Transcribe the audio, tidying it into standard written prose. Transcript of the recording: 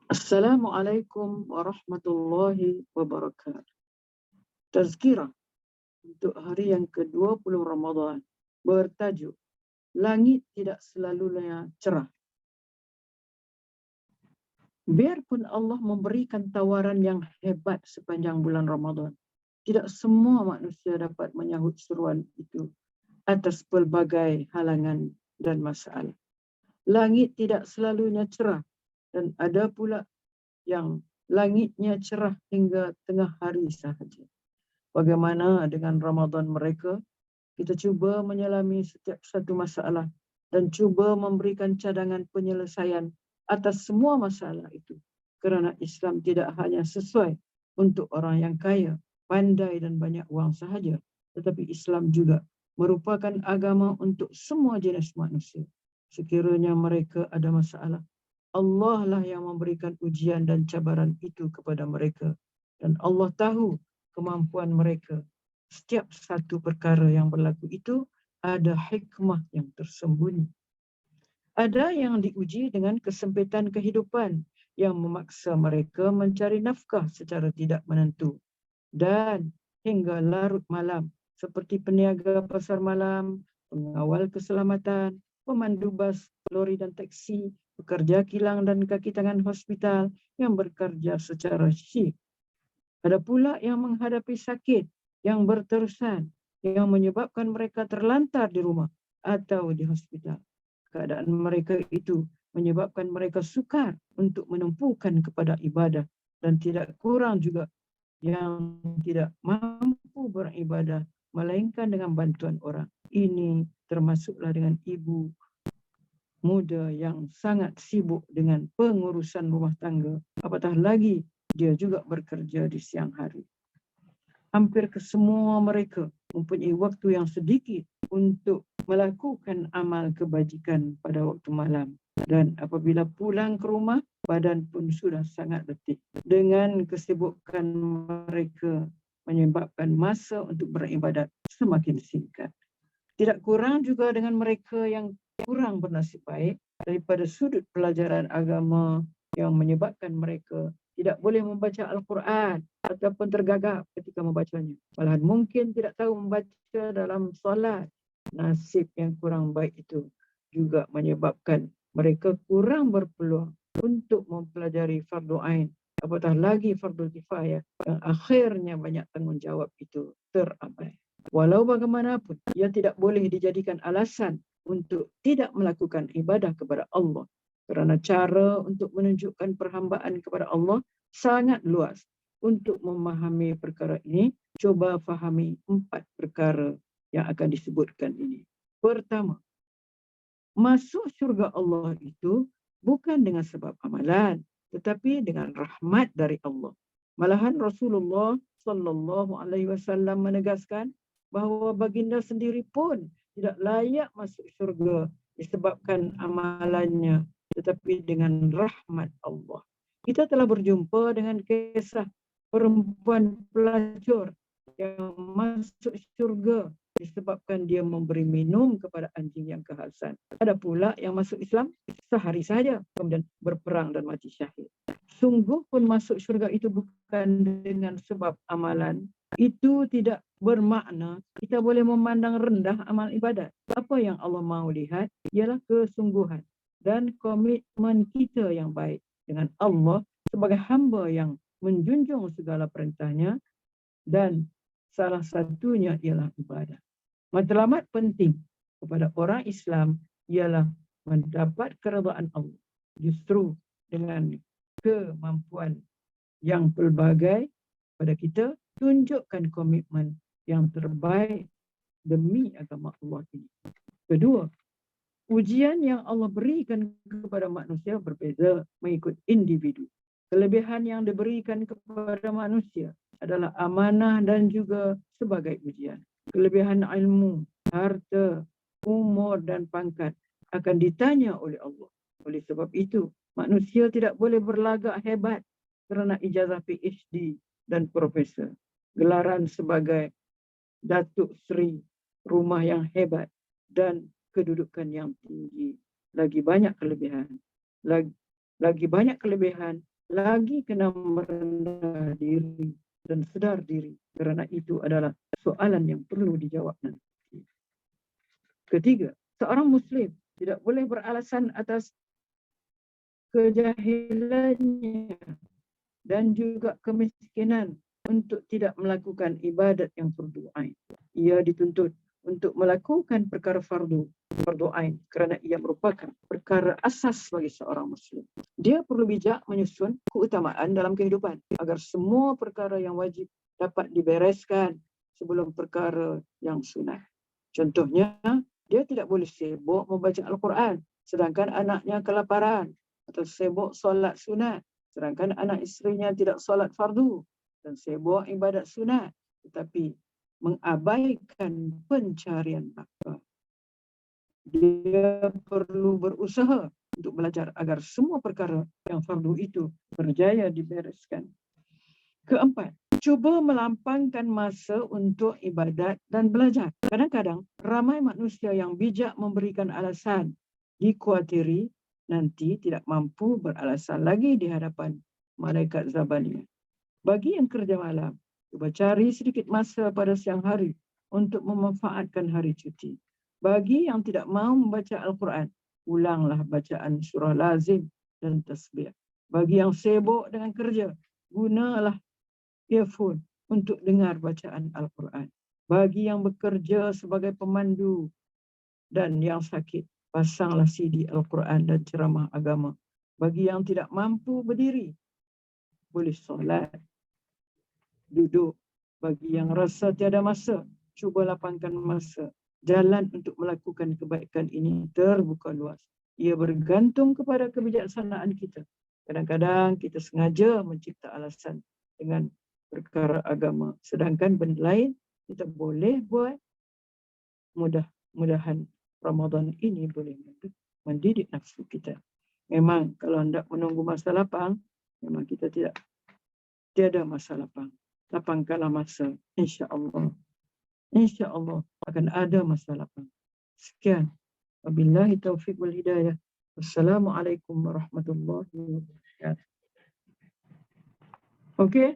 Assalamualaikum warahmatullahi wabarakatuh. Tazkirah untuk hari yang ke-20 Ramadan bertajuk Langit Tidak Selalunya Cerah. Biarpun Allah memberikan tawaran yang hebat sepanjang bulan Ramadan, tidak semua manusia dapat menyahut seruan itu atas pelbagai halangan dan masalah. Langit tidak selalunya cerah dan ada pula yang langitnya cerah hingga tengah hari sahaja. Bagaimana dengan Ramadan mereka? Kita cuba menyelami setiap satu masalah dan cuba memberikan cadangan penyelesaian atas semua masalah itu. Kerana Islam tidak hanya sesuai untuk orang yang kaya, pandai dan banyak wang sahaja, tetapi Islam juga merupakan agama untuk semua jenis manusia. Sekiranya mereka ada masalah, Allah lah yang memberikan ujian dan cabaran itu kepada mereka. Dan Allah tahu kemampuan mereka. Setiap satu perkara yang berlaku itu ada hikmah yang tersembunyi. Ada yang diuji dengan kesempitan kehidupan yang memaksa mereka mencari nafkah secara tidak menentu. Dan hingga larut malam, seperti peniaga pasar malam, pengawal keselamatan, pemandu bas, lori dan taksi, pekerja kilang dan kaki tangan hospital yang bekerja secara shift. Ada pula yang menghadapi sakit yang berterusan yang menyebabkan mereka terlantar di rumah atau di hospital. Keadaan mereka itu menyebabkan mereka sukar untuk menumpukan kepada ibadah dan tidak kurang juga yang tidak mampu beribadah melainkan dengan bantuan orang. Ini termasuklah dengan ibu muda yang sangat sibuk dengan pengurusan rumah tangga. Apatah lagi dia juga bekerja di siang hari. Hampir kesemua mereka mempunyai waktu yang sedikit untuk melakukan amal kebajikan pada waktu malam. Dan apabila pulang ke rumah, badan pun sudah sangat letih. Dengan kesibukan mereka menyebabkan masa untuk beribadat semakin singkat. Tidak kurang juga dengan mereka yang kurang bernasib baik daripada sudut pelajaran agama yang menyebabkan mereka tidak boleh membaca Al-Quran ataupun tergagap ketika membacanya. Malahan mungkin tidak tahu membaca dalam solat. Nasib yang kurang baik itu juga menyebabkan mereka kurang berpeluang untuk mempelajari fardu ain. Apatah lagi fardu kifayah yang akhirnya banyak tanggungjawab itu terabai. Walau bagaimanapun, ia tidak boleh dijadikan alasan untuk tidak melakukan ibadah kepada Allah. Kerana cara untuk menunjukkan perhambaan kepada Allah sangat luas. Untuk memahami perkara ini, cuba fahami 4 perkara yang akan disebutkan ini. Pertama, masuk syurga Allah itu bukan dengan sebab amalan, tetapi dengan rahmat dari Allah. Malahan Rasulullah SAW menegaskan bahawa baginda sendiri pun tidak layak masuk syurga disebabkan amalannya, tetapi dengan rahmat Allah. Kita telah berjumpa dengan kisah perempuan pelacur yang masuk syurga disebabkan dia memberi minum kepada anjing yang kehausan. Ada pula yang masuk Islam sehari saja kemudian berperang dan mati syahid. Sungguh pun masuk syurga itu bukan dengan sebab amalan. Itu tidak bermakna kita boleh memandang rendah amal ibadat. Apa yang Allah mahu lihat ialah kesungguhan dan komitmen kita yang baik dengan Allah sebagai hamba yang menjunjung segala perintahnya, dan salah satunya ialah ibadah. Matlamat penting kepada orang Islam ialah mendapat keredaan Allah. Justru dengan kemampuan yang pelbagai pada kita, tunjukkan komitmen yang terbaik demi agama Allah ini. Kedua, ujian yang Allah berikan kepada manusia berbeza mengikut individu. Kelebihan yang diberikan kepada manusia adalah amanah dan juga sebagai ujian. Kelebihan ilmu, harta, umur dan pangkat akan ditanya oleh Allah. Oleh sebab itu, manusia tidak boleh berlagak hebat kerana ijazah PhD dan profesor, gelaran sebagai Datuk Seri, rumah yang hebat dan kedudukan yang tinggi. Lagi banyak kelebihan lagi kena merendah diri dan sedar diri, kerana itu adalah soalan yang perlu dijawab nanti. Ketiga, seorang Muslim tidak boleh beralasan atas kejahilannya dan juga kemiskinan untuk tidak melakukan ibadat yang fardu ain. Ia dituntut untuk melakukan perkara fardu ain kerana ia merupakan perkara asas bagi seorang Muslim. Dia perlu bijak menyusun keutamaan dalam kehidupan agar semua perkara yang wajib dapat dibereskan sebelum perkara yang sunat. Contohnya, dia tidak boleh sibuk membaca Al-Quran sedangkan anaknya kelaparan, atau sibuk solat sunat sedangkan anak isterinya tidak solat fardu, dan sibuk ibadat sunat tetapi mengabaikan pencarian nafkah. Dia perlu berusaha untuk belajar agar semua perkara yang fardu itu berjaya dibereskan. Keempat, cuba melampangkan masa untuk ibadat dan belajar. Kadang-kadang ramai manusia yang bijak memberikan alasan, dikuatiri nanti tidak mampu beralasan lagi di hadapan malaikat Zabaniyah. Bagi yang kerja malam, cuba cari sedikit masa pada siang hari untuk memanfaatkan hari cuti. Bagi yang tidak mahu membaca Al-Quran, ulanglah bacaan surah lazim dan tasbih. Bagi yang sibuk dengan kerja, gunalah earphone untuk dengar bacaan Al-Quran. Bagi yang bekerja sebagai pemandu dan yang sakit, pasanglah CD Al-Quran dan ceramah agama. Bagi yang tidak mampu berdiri, boleh solat, duduk. Bagi yang rasa tiada masa, cuba lapangkan masa. Jalan untuk melakukan kebaikan ini terbuka luas. Ia bergantung kepada kebijaksanaan kita. Kadang-kadang kita sengaja mencipta alasan dengan perkara agama. Sedangkan benda lain kita boleh buat. Mudah-mudahan Ramadan ini boleh mendidik nafsu kita. Memang kalau hendak menunggu masa lapang, memang kita tiada masa lapang. Lapangkanlah masa, insya-Allah. Insya-Allah akan ada masa lapang. Sekian. Wabillahi taufiq wal hidayah. Wassalamualaikum warahmatullahi wabarakatuh. Okey.